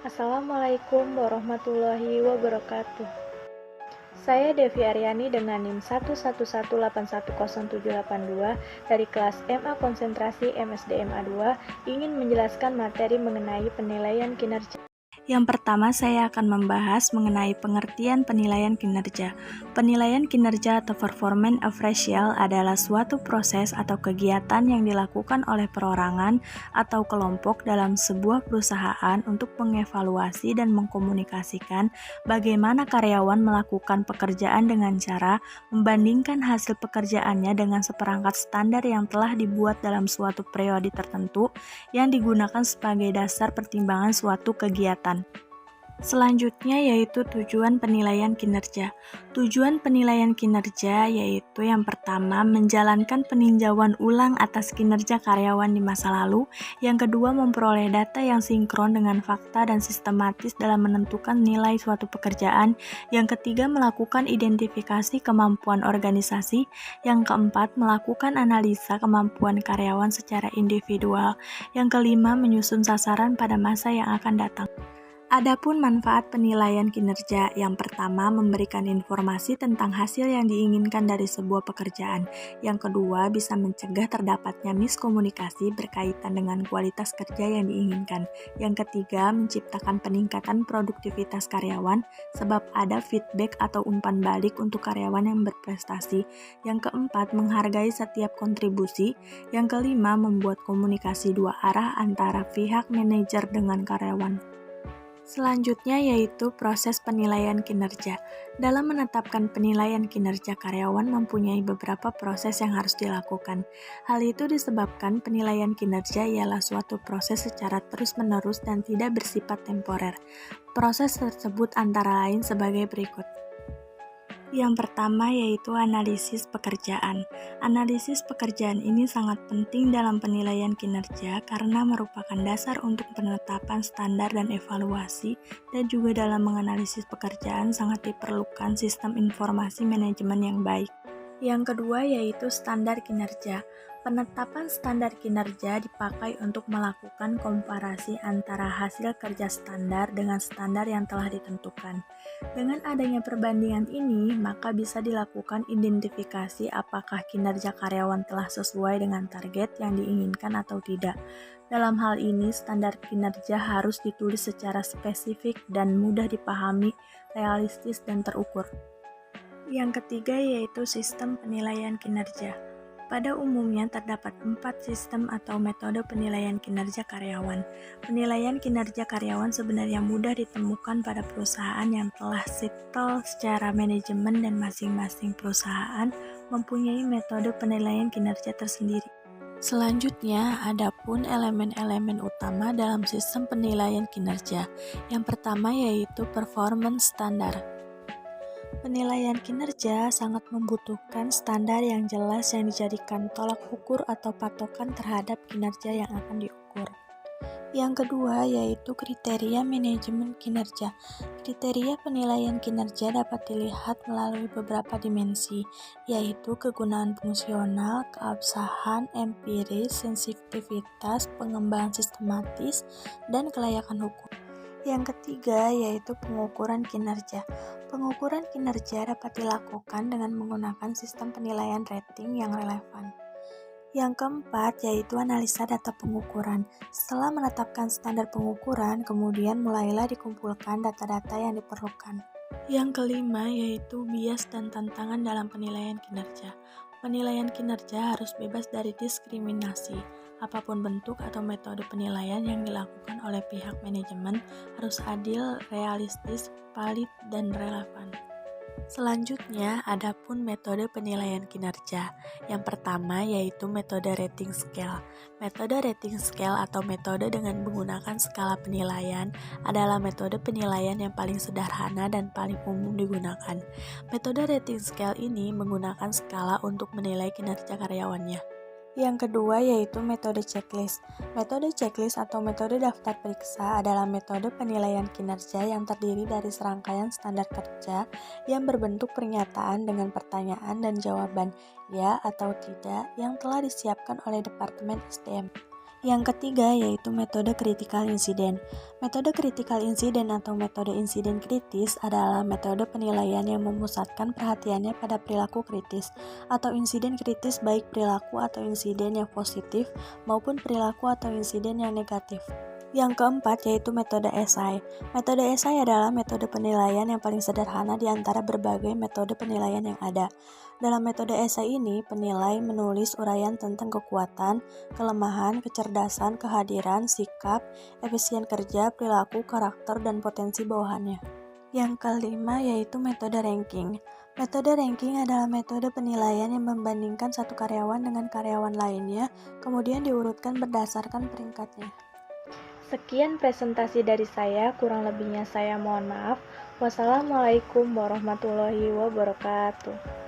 Assalamualaikum warahmatullahi wabarakatuh. Saya Devi Aryani dengan NIM 111810782 dari kelas MA Konsentrasi MSDMA 2 ingin menjelaskan materi mengenai penilaian kinerja. Yang pertama, saya akan membahas mengenai pengertian penilaian kinerja. Penilaian kinerja atau performance appraisal adalah suatu proses atau kegiatan yang dilakukan oleh perorangan atau kelompok dalam sebuah perusahaan untuk mengevaluasi dan mengkomunikasikan bagaimana karyawan melakukan pekerjaan dengan cara membandingkan hasil pekerjaannya dengan seperangkat standar yang telah dibuat dalam suatu periode tertentu yang digunakan sebagai dasar pertimbangan suatu kegiatan. Selanjutnya yaitu tujuan penilaian kinerja. Tujuan penilaian kinerja yaitu yang pertama menjalankan peninjauan ulang atas kinerja karyawan di masa lalu, yang kedua memperoleh data yang sinkron dengan fakta dan sistematis dalam menentukan nilai suatu pekerjaan, yang ketiga melakukan identifikasi kemampuan organisasi, yang keempat melakukan analisa kemampuan karyawan secara individual, yang kelima menyusun sasaran pada masa yang akan datang. Adapun manfaat penilaian kinerja, yang pertama memberikan informasi tentang hasil yang diinginkan dari sebuah pekerjaan. Yang kedua bisa mencegah terdapatnya miskomunikasi berkaitan dengan kualitas kerja yang diinginkan. Yang ketiga menciptakan peningkatan produktivitas karyawan sebab ada feedback atau umpan balik untuk karyawan yang berprestasi. Yang keempat menghargai setiap kontribusi. Yang kelima membuat komunikasi dua arah antara pihak manajer dengan karyawan. Selanjutnya yaitu proses penilaian kinerja. Dalam menetapkan penilaian kinerja, karyawan mempunyai beberapa proses yang harus dilakukan. Hal itu disebabkan penilaian kinerja ialah suatu proses secara terus-menerus dan tidak bersifat temporer. Proses tersebut antara lain sebagai berikut. Yang pertama yaitu analisis pekerjaan. Analisis pekerjaan ini sangat penting dalam penilaian kinerja karena merupakan dasar untuk penetapan standar dan evaluasi, dan juga dalam menganalisis pekerjaan sangat diperlukan sistem informasi manajemen yang baik. Yang kedua yaitu standar kinerja. Penetapan standar kinerja dipakai untuk melakukan komparasi antara hasil kerja standar dengan standar yang telah ditentukan. Dengan adanya perbandingan ini, maka bisa dilakukan identifikasi apakah kinerja karyawan telah sesuai dengan target yang diinginkan atau tidak. Dalam hal ini, standar kinerja harus ditulis secara spesifik dan mudah dipahami, realistis, dan terukur. Yang ketiga yaitu sistem penilaian kinerja. Pada umumnya terdapat 4 sistem atau metode penilaian kinerja karyawan. Penilaian kinerja karyawan sebenarnya mudah ditemukan pada perusahaan yang telah settle secara manajemen dan masing-masing perusahaan mempunyai metode penilaian kinerja tersendiri. Selanjutnya, ada pun elemen-elemen utama dalam sistem penilaian kinerja. Yang pertama yaitu performance standar. Penilaian kinerja sangat membutuhkan standar yang jelas yang dijadikan tolak ukur atau patokan terhadap kinerja yang akan diukur. Yang kedua yaitu kriteria manajemen kinerja. Kriteria penilaian kinerja dapat dilihat melalui beberapa dimensi, yaitu kegunaan fungsional, keabsahan, empiris, sensitivitas, pengembangan sistematis, dan kelayakan hukum. Yang ketiga yaitu pengukuran kinerja. Pengukuran kinerja dapat dilakukan dengan menggunakan sistem penilaian rating yang relevan. Yang keempat yaitu analisa data pengukuran. Setelah menetapkan standar pengukuran, kemudian mulailah dikumpulkan data-data yang diperlukan. Yang kelima yaitu bias dan tantangan dalam penilaian kinerja. Penilaian kinerja harus bebas dari diskriminasi. Apapun bentuk atau metode penilaian yang dilakukan oleh pihak manajemen harus adil, realistis, valid, dan relevan. Selanjutnya, ada pun metode penilaian kinerja. Yang pertama yaitu metode rating scale. Metode rating scale atau metode dengan menggunakan skala penilaian adalah metode penilaian yang paling sederhana dan paling umum digunakan. Metode rating scale ini menggunakan skala untuk menilai kinerja karyawannya. Yang kedua yaitu metode checklist. Metode checklist atau metode daftar periksa adalah metode penilaian kinerja yang terdiri dari serangkaian standar kerja yang berbentuk pernyataan dengan pertanyaan dan jawaban ya atau tidak yang telah disiapkan oleh Departemen SDM. Yang ketiga yaitu metode critical incident. Metode critical incident atau metode insiden kritis adalah metode penilaian yang memusatkan perhatiannya pada perilaku kritis atau insiden kritis, baik perilaku atau insiden yang positif maupun perilaku atau insiden yang negatif. Yang keempat yaitu metode esai. Metode esai adalah metode penilaian yang paling sederhana di antara berbagai metode penilaian yang ada. Dalam metode esai ini, penilai menulis uraian tentang kekuatan, kelemahan, kecerdasan, kehadiran, sikap, efisien kerja, perilaku, karakter, dan potensi bawahannya. Yang kelima yaitu metode ranking. Metode ranking adalah metode penilaian yang membandingkan satu karyawan dengan karyawan lainnya, kemudian diurutkan berdasarkan peringkatnya. Sekian presentasi dari saya, kurang lebihnya saya mohon maaf. Wassalamualaikum warahmatullahi wabarakatuh.